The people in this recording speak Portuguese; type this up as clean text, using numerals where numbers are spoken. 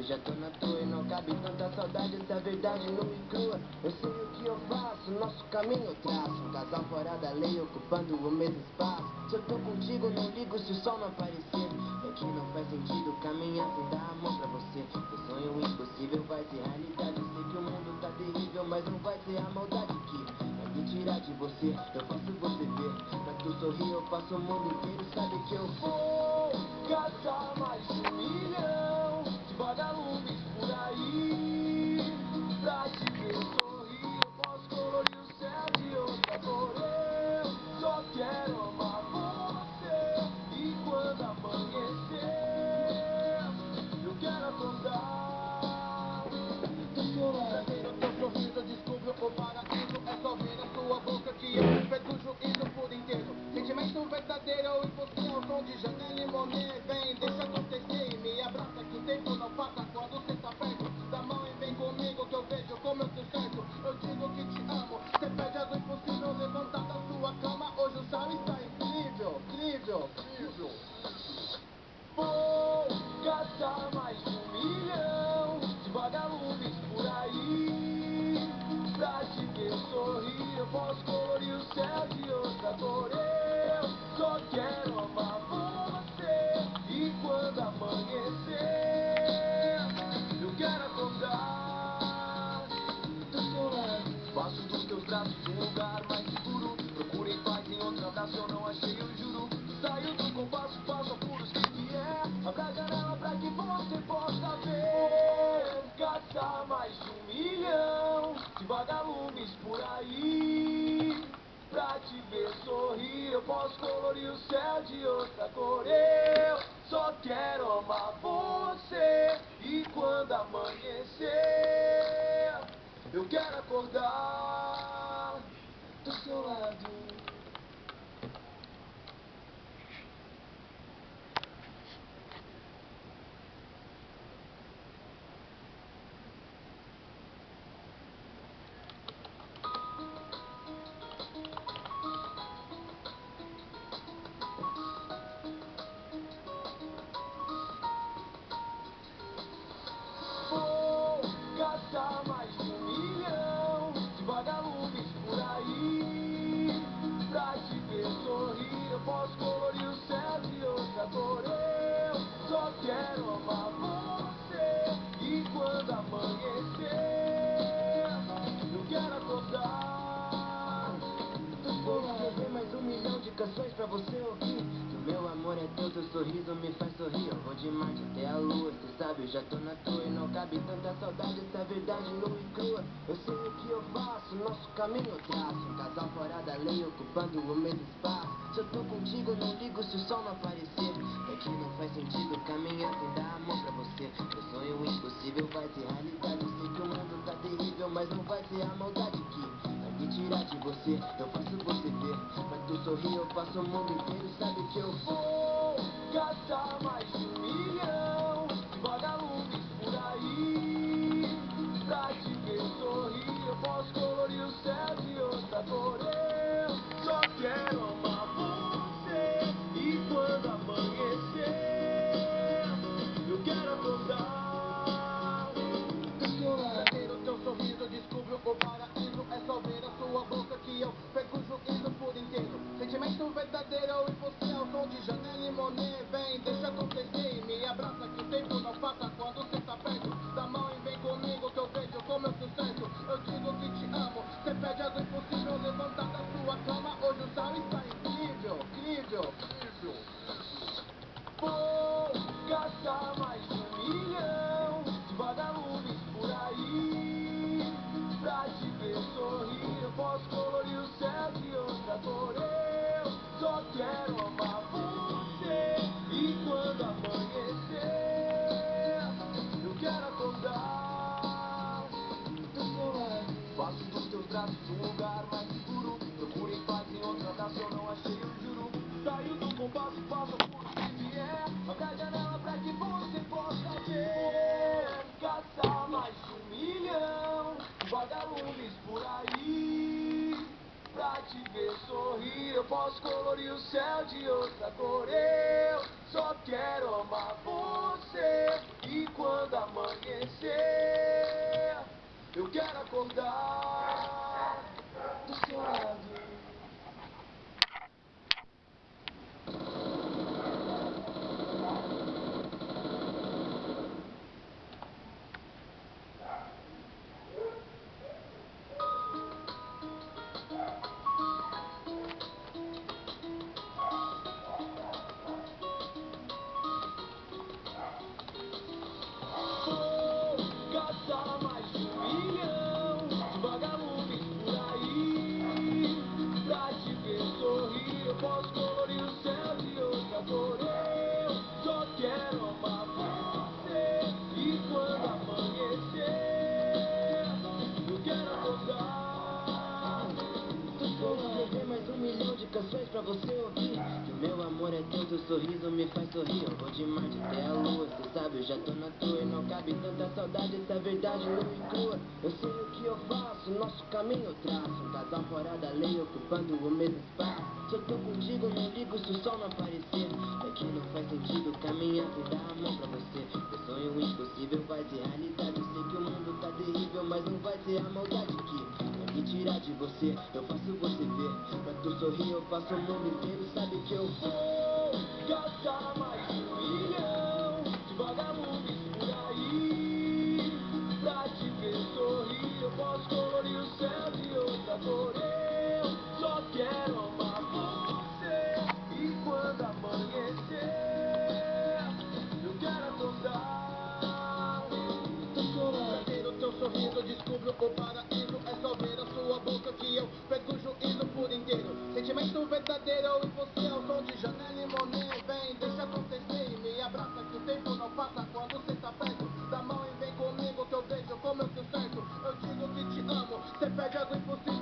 já tô na toa e não cabe tanta saudade, essa verdade nua e crua. Eu sei o que eu faço, nosso caminho eu traço. Um casal fora da lei, ocupando o mesmo espaço. Se eu tô contigo, não ligo se o sol não aparecer. É que não faz sentido caminhar sem dar a mão pra você. Teu sonho impossível vai ser realidade. Eu sei que o mundo tá terrível, mas não vai ser a maldade que vai me tirar de você. Eu faço você ver, pra tu sorrir eu faço o mundo inteiro. Sabe que eu vou Caçar mais de 1 milhão de vagalumes por aí. Pra te ver sorrir, eu posso colorir o céu de outra cor. Eu só quero amar você. E quando amanhecer, eu quero acordar do seu lado. No teu sorriso eu descubro o paraíso. É só ver na sua boca que eu perco o juízo por inteiro. Sentimento verdadeiro e você é o som de Janelle Monáe. Vem, deixa acontecer e me abraça que o tempo não passa quando cê tá perto. Dá a mão e vem comigo que eu vejo como eu tô certo. Eu digo que te amo, cê pede algo impossível. Levantar da sua cama, hoje o céu está incrível, incrível, incrível. Vou caçar mais de 1 milhão de vagalumes por aí. Pra te ver sorrir, eu posso colorir o céu de outra cor. Eu só quero amar você. E quando amanhecer, eu quero acordar do seu lado. Faço dos teus braços um lugar mais seguro. Procurei paz em outro abraço, eu não achei, eu juro. Saio do compasso, passo apuros que vier. Abra a janela pra que você possa ver. Caçar mais de 1 milhão de vagalumes por aí. Pra te ver sorrir, eu posso colorir o céu de outra cor. Eu só quero amar você. E quando amanhecer, eu quero acordar do seu lado. Vou caçar mais de 1 milhão de vagalumes por aí. Pra te ver sorrir, eu posso colorir o céu de outra cor. Eu só quero amar você. E quando amanhecer, eu quero acordar do vou seu lado. escrever mais 1 milhão de canções pra você ouvir. Que o meu amor é teu sorriso me faz sorrir. Eu vou de Marte até a lua, cê sabe, eu já tô na toa e não cabe tanta saudade, essa verdade nua e crua. Eu sei o que eu faço, nosso caminho eu traço. Um casal fora da lei, ocupando o mesmo espaço. Se eu tô contigo, não ligo se o sol não aparecer. É que não faz sentido caminhar sem dar a mão pra você. Meu sonho impossível vai ser realidade. Eu sei que o mundo tá terrível, mas não vai ser a maldade que vai me tirar de você. Eu faço você ver, pra tu sorrir eu faço o mundo inteiro. Sabe que eu vou caçar mais de 1 milhão de vagalumes por aí. Pra te ver sorrir, eu posso colorir o céu de outra cor. Eu só quero amar você. E quando amanhecer, eu quero acordar do seu lado. No teu sorriso eu descubro o paraíso. É só ver a sua boca que eu perco o juízo por inteiro. Sentimento verdadeiro e você é o som de Janelle Monáe. Vem, deixa acontecer e me abraça que o tempo não passa quando cê tá perto. Dá a mão e vem comigo que eu vejo como eu tô certo. Eu digo que te amo, cê pede algo impossível. Levantar da sua cama, hoje o céu está incrível, incrível, incrível. Vou caçar mais de 1 milhão de vagalumes por aí. Pra te ver sorrir, eu posso colorir o céu de outra cor. Eu só quero amar você. E quando amanhecer, eu quero acordar do seu lado. Faço dos teus braços um lugar mais seguro. Procurei paz em outro abraço, eu não achei, eu juro. Saio do compasso, passo por o que vier. Abra a janela pra que você possa ver. Caçar mais de 1 milhão de vagalumes por aí. pra te ver sorrir. Eu posso colorir o céu de outra cor. Eu só quero amar você. E quando amanhecer, eu quero acordar do seu lado. Gastar mais de 1 milhão de vagalumes por aí pra te ver sorrir. Eu posso colorir o céu de outra cor. Eu só quero amar você. E quando amanhecer, eu quero acordar. Vou escrever mais 1 milhão de canções pra você ouvir. Que o meu amor é teu, teu sorriso me faz sorrir. Eu vou de Marte até a lua, cê sabe, eu já tô na toa. E não cabe tanta saudade, essa é verdade nua e crua. Eu sei o que eu faço, nosso caminho eu traço. Um casal fora da lei, ocupando o mesmo espaço. Se eu tô contigo, não ligo se o sol não aparecer. É que não faz sentido caminhar sem dar a mão pra você. Meu sonho impossível vai ser realidade. Eu sei que o mundo tá terrível, mas não vai ser a maldade que vai me tirar de você. Eu faço você ver, pra tu sorrir eu faço o mundo inteiro. Sabe que eu vou gastar mais de 1 milhão de vagalumes por aí pra te ver sorrir. Eu posso colorir o céu de outra cor. Eu só quero amar você. E quando amanhecer, eu quero acordar. Pra ter o teu sorriso eu descubro o paraíso. É só ver a sua boca que eu perco o juízo por inteiro. Sentimento verdadeiro e você é o som de Janelle Monáe. Vem, deixa acontecer e me abraça que o tempo não passa quando cê tá perto. Dá a mão e vem comigo que eu vejo como eu tô certo. Eu digo que te amo, cê pede algo impossível.